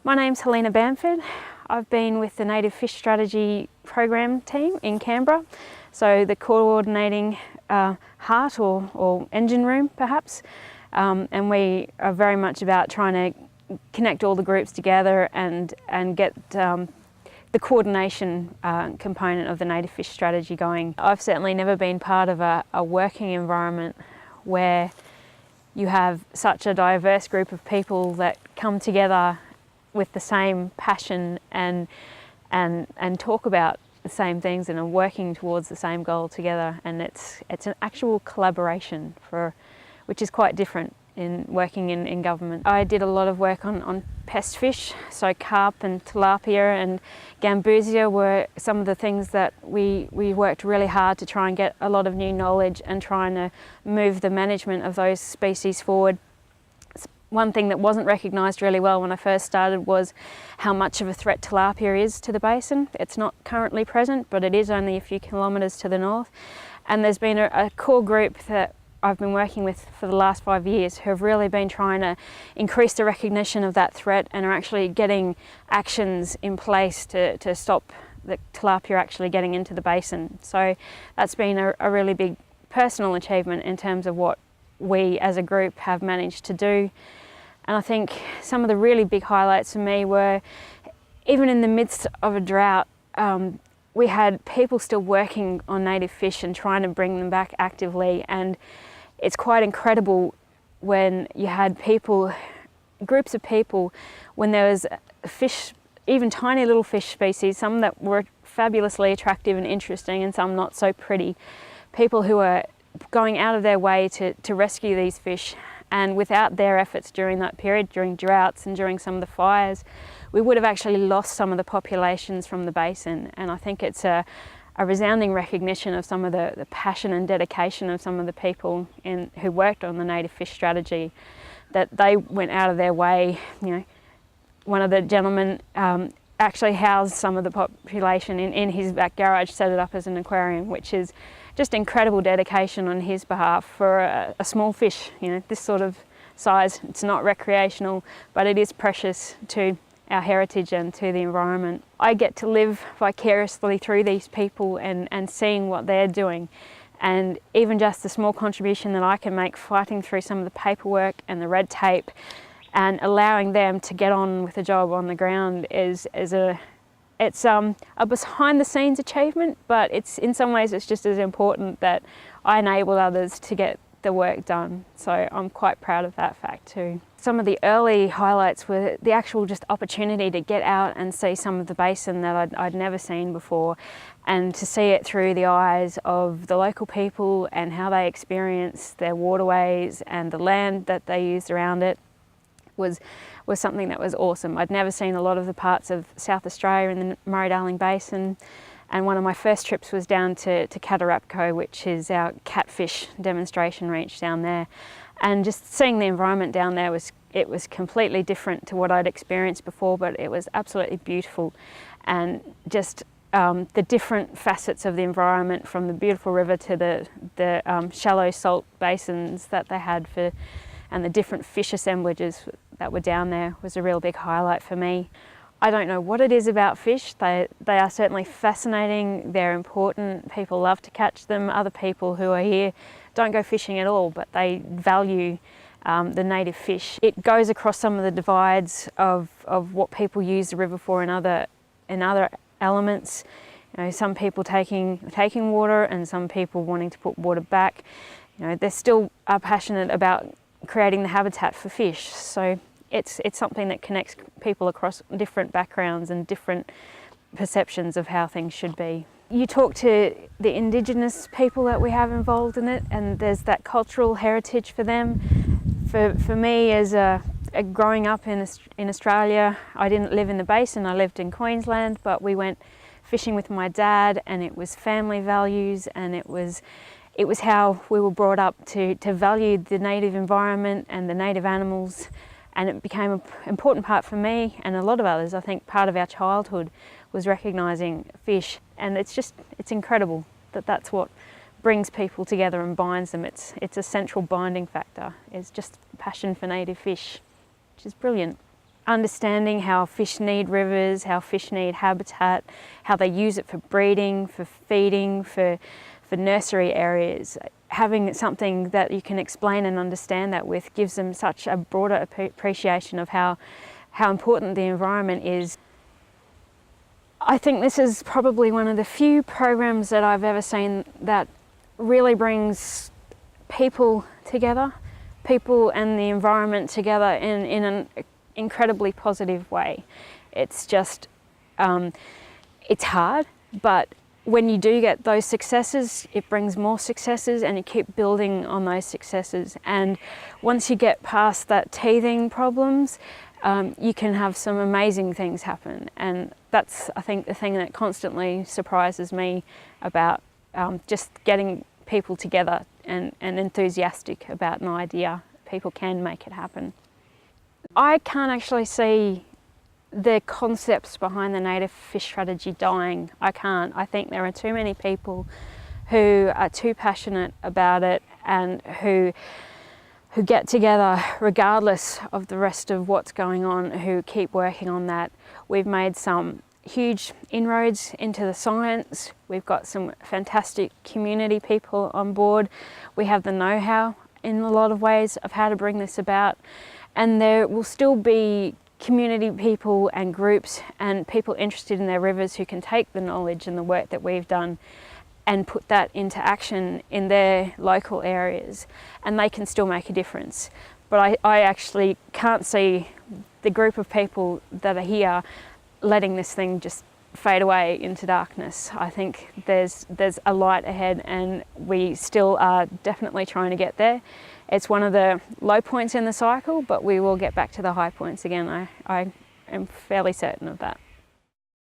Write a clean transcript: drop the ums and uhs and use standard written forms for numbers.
My name's Heleena Bamford. I've been with the Native Fish Strategy Program team in Canberra, so the coordinating heart or engine room perhaps, and we are very much about trying to connect all the groups together and get the coordination component of the native fish strategy going. I've certainly never been part of a working environment where you have such a diverse group of people that come together with the same passion and talk about the same things and are working towards the same goal together. And it's an actual collaboration which is quite different in working in government. I did a lot of work on pest fish, so carp and tilapia and gambusia were some of the things that we worked really hard to try and get a lot of new knowledge and trying to move the management of those species forward. One thing that wasn't recognised really well when I first started was how much of a threat tilapia is to the basin. It's not currently present, but it is only a few kilometres to the north. And there's been a core group that I've been working with for the last 5 years who have really been trying to increase the recognition of that threat and are actually getting actions in place to stop the tilapia actually getting into the basin. So that's been a really big personal achievement in terms of what we as a group have managed to do. And I think some of the really big highlights for me were, even in the midst of a drought, we had people still working on native fish and trying to bring them back actively. And it's quite incredible when you had groups of people, when there was fish, even tiny little fish species, some that were fabulously attractive and interesting and some not so pretty, people who are going out of their way to rescue these fish. And without their efforts during that period, during droughts and during some of the fires, we would have actually lost some of the populations from the basin. And I think it's a resounding recognition of some of the passion and dedication of some of the people who worked on the native fish strategy, that they went out of their way. You know, one of the gentlemen actually housed some of the population in his back garage, set it up as an aquarium, which is just incredible dedication on his behalf for a small fish. You know, this sort of size. It's not recreational, but it is precious to our heritage and to the environment. I get to live vicariously through these people and seeing what they're doing. And even just the small contribution that I can make fighting through some of the paperwork and the red tape and allowing them to get on with the job on the ground it's a behind the scenes achievement, but in some ways it's just as important that I enable others to get the work done. So I'm quite proud of that fact too. Some of the early highlights were the actual just opportunity to get out and see some of the basin that I'd never seen before, and to see it through the eyes of the local people and how they experience their waterways and the land that they used around it was something that was awesome. I'd never seen a lot of the parts of South Australia in the Murray-Darling Basin, and one of my first trips was down to Catarapco, which is our catfish demonstration reach down there. And just seeing the environment down there was completely different to what I'd experienced before, but it was absolutely beautiful. And just the different facets of the environment, from the beautiful river to the shallow salt basins that they had and the different fish assemblages that were down there, was a real big highlight for me. I don't know what it is about fish. They are certainly fascinating, they're important, people love to catch them. Other people who are here don't go fishing at all, but they value the native fish. It goes across some of the divides of what people use the river for in other elements. You know, some people taking water and some people wanting to put water back. You know, they still are passionate about creating the habitat for fish. So it's something that connects people across different backgrounds and different perceptions of how things should be. You talk to the Indigenous people that we have involved in it, and there's that cultural heritage for them. For me, as growing up in Australia, I didn't live in the basin, I lived in Queensland, but we went fishing with my dad, and it was family values, and it was how we were brought up to value the native environment and the native animals. And it became an important part for me and a lot of others. I think part of our childhood was recognising fish, and it's incredible that that's what brings people together and binds them. It's a central binding factor. It's just passion for native fish, which is brilliant. understanding how fish need rivers, how fish need habitat, how they use it for breeding, for feeding, for nursery areas. Having something that you can explain and understand that with gives them such a broader appreciation of how important the environment is. I think this is probably one of the few programs that I've ever seen that really brings people together, people and the environment together in an incredibly positive way. It's just, it's hard, but when you do get those successes, it brings more successes and you keep building on those successes. And once you get past that teething problems, you can have some amazing things happen. And that's, I think, the thing that constantly surprises me about just getting people together and enthusiastic about an idea. People can make it happen. I can't actually see the concepts behind the native fish strategy dying. I can't. I think there are too many people who are too passionate about it and who get together regardless of the rest of what's going on, who keep working on that. We've made some huge inroads into the science. We've got some fantastic community people on board. We have the know-how in a lot of ways of how to bring this about. And there will still be community people and groups and people interested in their rivers who can take the knowledge and the work that we've done and put that into action in their local areas, and they can still make a difference. But I actually can't see the group of people that are here letting this thing just fade away into darkness. I think there's a light ahead and we still are definitely trying to get there. It's one of the low points in the cycle, but we will get back to the high points again. I am fairly certain of that.